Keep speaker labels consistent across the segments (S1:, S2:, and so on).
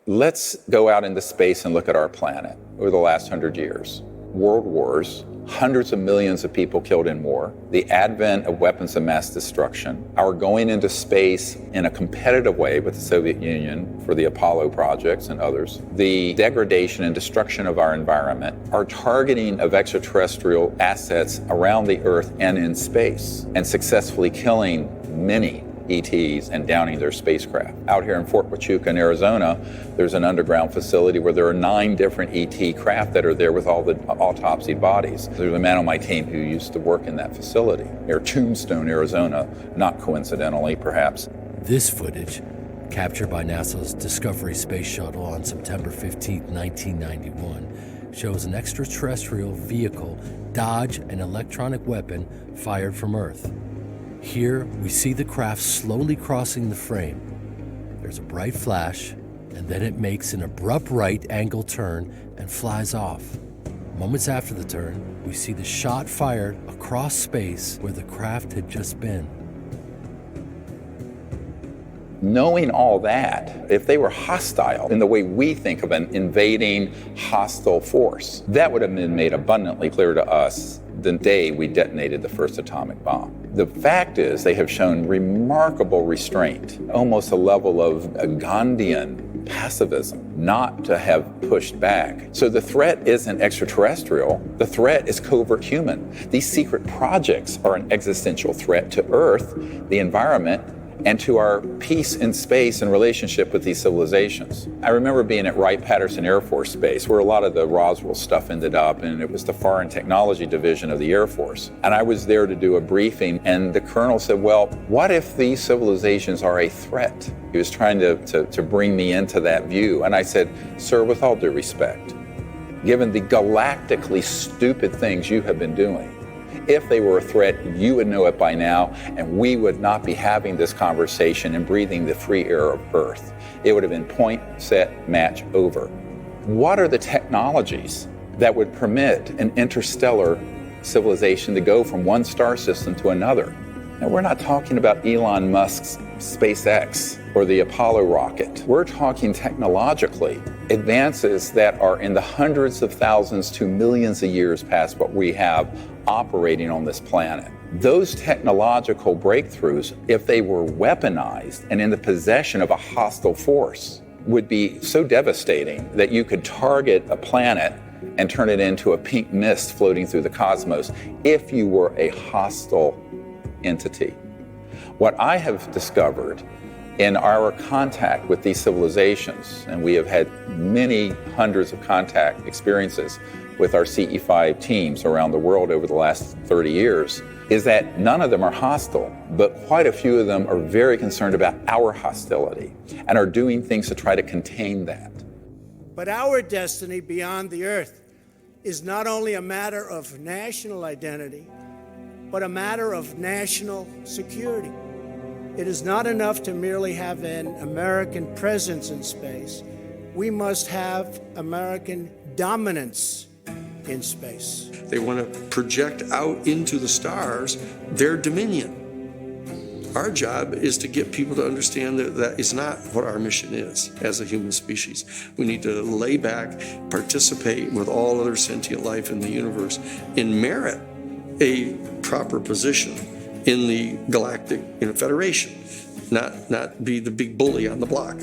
S1: Let's go out into space and look at our planet over the last 100 years. World wars, hundreds of millions of people killed in war, the advent of weapons of mass destruction, our going into space in a competitive way with the Soviet Union for the Apollo projects and others, the degradation and destruction of our environment, our targeting of extraterrestrial assets around the Earth and in space, and successfully killing many ETs and downing their spacecraft. Out here in Fort Huachuca in Arizona, there's an underground facility where there are 9 different ET craft that are there with all the autopsied bodies. There's a man on my team who used to work in that facility near Tombstone, Arizona, not coincidentally, perhaps.
S2: This footage, captured by NASA's Discovery Space Shuttle on September 15, 1991, shows an extraterrestrial vehicle dodge an electronic weapon fired from Earth. Here, we see the craft slowly crossing the frame. There's a bright flash, and then it makes an abrupt right-angle turn and flies off. Moments after the turn, we see the shot fired across space where the craft had just been.
S1: Knowing all that, if they were hostile in the way we think of an invading hostile force, that would have been made abundantly clear to us the day we detonated the first atomic bomb. The fact is they have shown remarkable restraint, almost a level of a Gandhian pacifism, not to have pushed back. So the threat isn't extraterrestrial, the threat is covert human. These secret projects are an existential threat to Earth, the environment, and to our peace in space and relationship with these civilizations. I remember being at Wright-Patterson Air Force Base, where a lot of the Roswell stuff ended up, and it was the Foreign Technology Division of the Air Force. And I was there to do a briefing, and the colonel said, well, what if these civilizations are a threat? He was trying to bring me into that view. And I said, sir, with all due respect, given the galactically stupid things you have been doing, if they were a threat, you would know it by now, and we would not be having this conversation and breathing the free air of Earth. It would have been point, set, match, over. What are the technologies that would permit an interstellar civilization to go from one star system to another? Now, we're not talking about Elon Musk's SpaceX or the Apollo rocket. We're talking technologically advances that are in the hundreds of thousands to millions of years past what we have operating on this planet. Those technological breakthroughs, if they were weaponized and in the possession of a hostile force, would be so devastating that you could target a planet and turn it into a pink mist floating through the cosmos if you were a hostile entity. What I have discovered in our contact with these civilizations, and we have had many hundreds of contact experiences with our CE5 teams around the world over the last 30 years, is that none of them are hostile, but quite a few of them are very concerned about our hostility and are doing things to try to contain that.
S3: But our destiny beyond the Earth is not only a matter of national identity, but a matter of national security. It is not enough to merely have an American presence in space. We must have American dominance in space.
S4: They want to project out into the stars their dominion. Our job is to get people to understand that that is not what our mission is as a human species. We need to lay back, participate with all other sentient life in the universe, and merit a proper position in the galactic federation, not be the big bully on the block.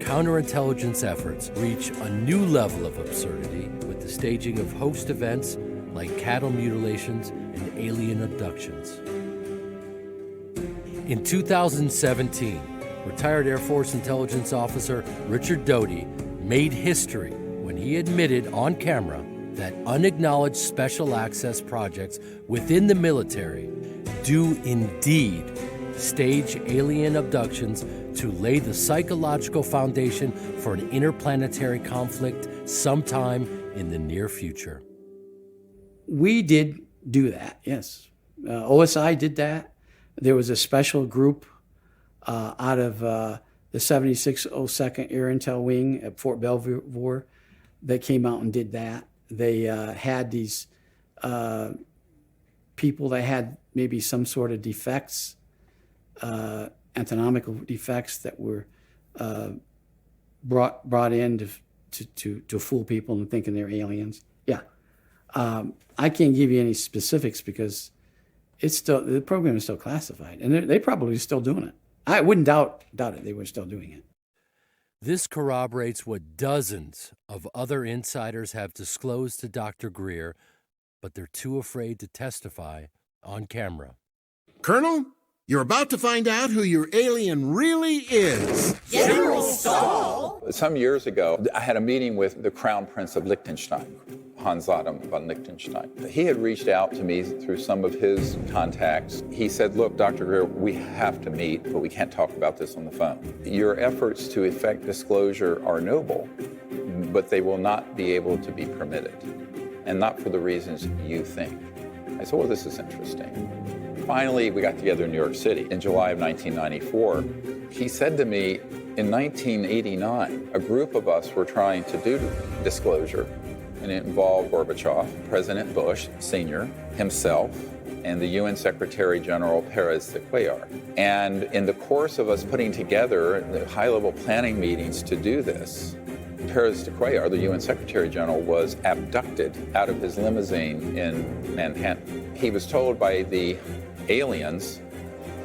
S2: Counterintelligence efforts reach a new level of absurdity with the staging of host events like cattle mutilations and alien abductions. In 2017, retired Air Force intelligence officer Richard Doty made history when he admitted on camera that unacknowledged special access projects within the military do indeed stage alien abductions to lay the psychological foundation for an interplanetary conflict sometime in the near future.
S5: We did do that, yes. OSI did that. There was a special group out of the 7602nd Air Intel Wing at Fort Belvoir that came out and did that. They had these people that had maybe some sort of defects, anatomical defects that were brought in to fool people and thinking they're aliens. Yeah. I can't give you any specifics because the program is still classified, and they probably still doing it. I wouldn't doubt it. They were still doing it.
S2: This corroborates what dozens of other insiders have disclosed to Dr. Greer, but they're too afraid to testify on camera.
S6: Colonel, you're about to find out who your alien really is.
S7: General Stahl?
S1: Some years ago, I had a meeting with the Crown Prince of Liechtenstein, Hans Adam von Liechtenstein. He had reached out to me through some of his contacts. He said, look, Dr. Greer, we have to meet, but we can't talk about this on the phone. Your efforts to effect disclosure are noble, but they will not be able to be permitted, and not for the reasons you think. I said, well, this is interesting. Finally, we got together in New York City in July of 1994. He said to me, in 1989, a group of us were trying to do disclosure, and it involved Gorbachev, President Bush Sr., himself, and the UN Secretary General Pérez de Cuellar. And in the course of us putting together the high-level planning meetings to do this, Pérez de Cuellar, the UN Secretary General, was abducted out of his limousine in Manhattan. He was told by the aliens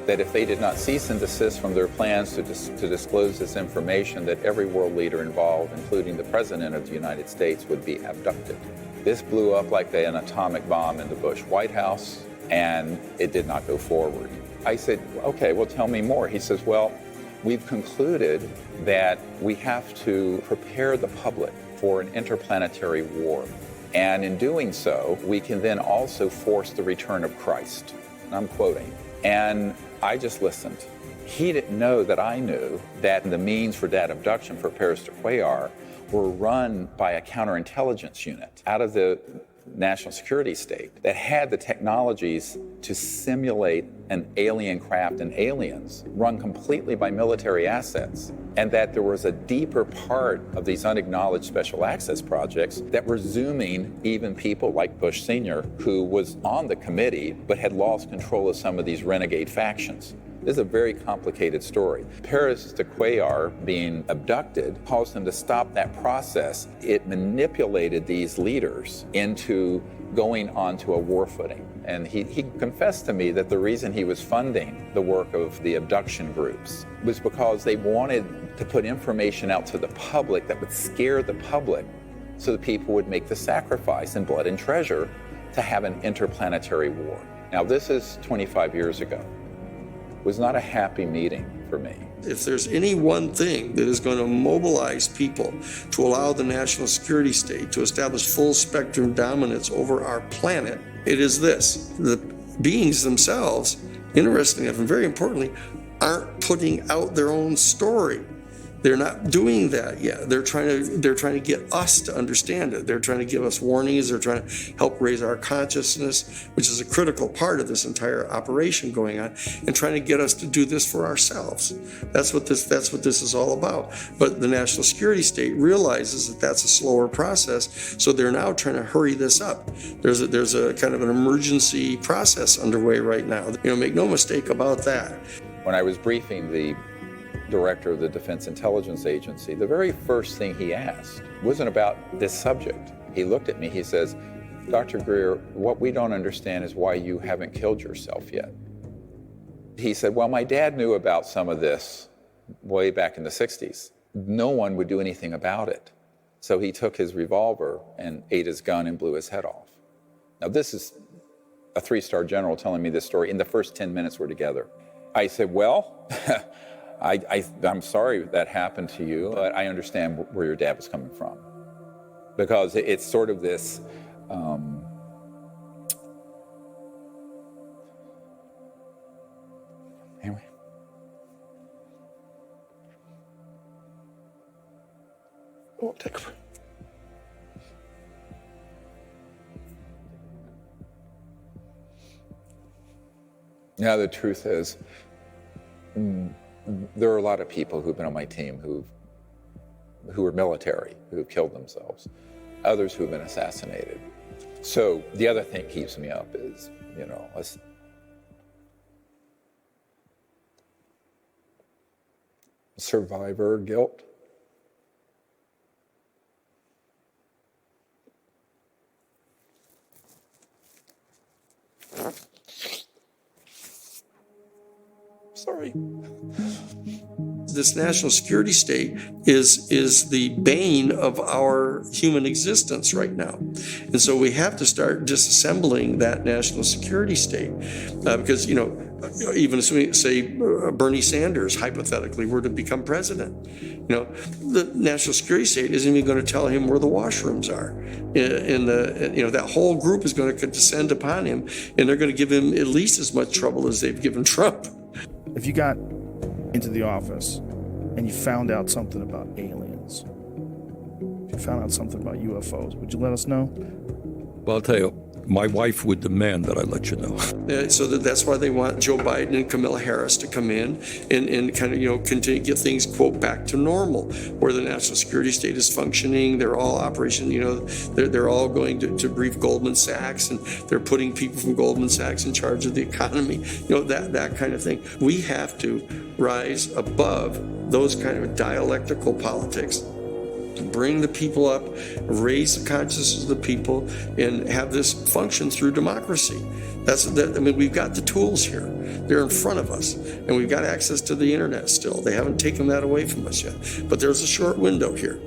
S1: that if they did not cease and desist from their plans to disclose this information, that every world leader involved, including the President of the United States, would be abducted. This blew up like an atomic bomb in the Bush White House, and it did not go forward. I said, okay, well, tell me more. He says, well, we've concluded that we have to prepare the public for an interplanetary war. And in doing so, we can then also force the return of Christ. And I'm quoting. And I just listened. He didn't know that I knew that the means for that abduction for Pérez de Cuellar were run by a counterintelligence unit out of the national security state that had the technologies to simulate an alien craft and aliens run completely by military assets, and that there was a deeper part of these unacknowledged special access projects that were zooming even people like Bush Sr., who was on the committee but had lost control of some of these renegade factions. This is a very complicated story. Pérez de Cuellar being abducted caused him to stop that process. It manipulated these leaders into going onto a war footing. And he confessed to me that the reason he was funding the work of the abduction groups was because they wanted to put information out to the public that would scare the public so that people would make the sacrifice in blood and treasure to have an interplanetary war. Now, this is 25 years ago. It was not a happy meeting for me.
S4: If there's any one thing that is going to mobilize people to allow the national security state to establish full spectrum dominance over our planet, it is this. The beings themselves, interestingly and very importantly, aren't putting out their own story. They're not doing that yet. They're trying to get us to understand it. They're trying to give us warnings. They're trying to help raise our consciousness, which is a critical part of this entire operation going on, and trying to get us to do this for ourselves. That's what this is all about. But the national security state realizes that that's a slower process, so they're now trying to hurry this up. There's a kind of an emergency process underway right now. Make no mistake about that.
S1: When I was briefing the director of the Defense Intelligence Agency, the very first thing he asked wasn't about this subject. He looked at me, he says, Dr. Greer, what we don't understand is why you haven't killed yourself yet. He said, well, my dad knew about some of this way back in the 60s. No one would do anything about it. So he took his revolver and ate his gun and blew his head off. Now, this is a 3-star general telling me this story in the first 10 minutes we're together. I said, well, I'm sorry that happened to you, but I understand where your dad was coming from. Because it's sort of this, anyway. Oh, take a breath. Now, the truth is, there are a lot of people who've been on my team who are military, who've killed themselves, others who've been assassinated. So the other thing that keeps me up is, survivor guilt. sorry.
S4: This national security state is the bane of our human existence right now. And so we have to start disassembling that national security state because, even assuming, say, Bernie Sanders hypothetically were to become president, the national security state isn't even going to tell him where the washrooms are. That whole group is going to descend upon him, and they're going to give him at least as much trouble as they've given Trump.
S8: If you got into the office and you found out something about aliens, if you found out something about UFOs, would you let us know?
S9: Well, I'll tell you, my wife would demand that I let you know.
S4: So that's why they want Joe Biden and Kamala Harris to come in and kind of, continue to get things, quote, back to normal, where the national security state is functioning. They're all operation, they're all going to brief Goldman Sachs, and they're putting people from Goldman Sachs in charge of the economy, that kind of thing. We have to rise above those kind of dialectical politics, bring the people up, raise the consciousness of the people, and have this function through democracy. We've got the tools here. They're in front of us, and we've got access to the internet still. They haven't taken that away from us yet, but there's a short window here.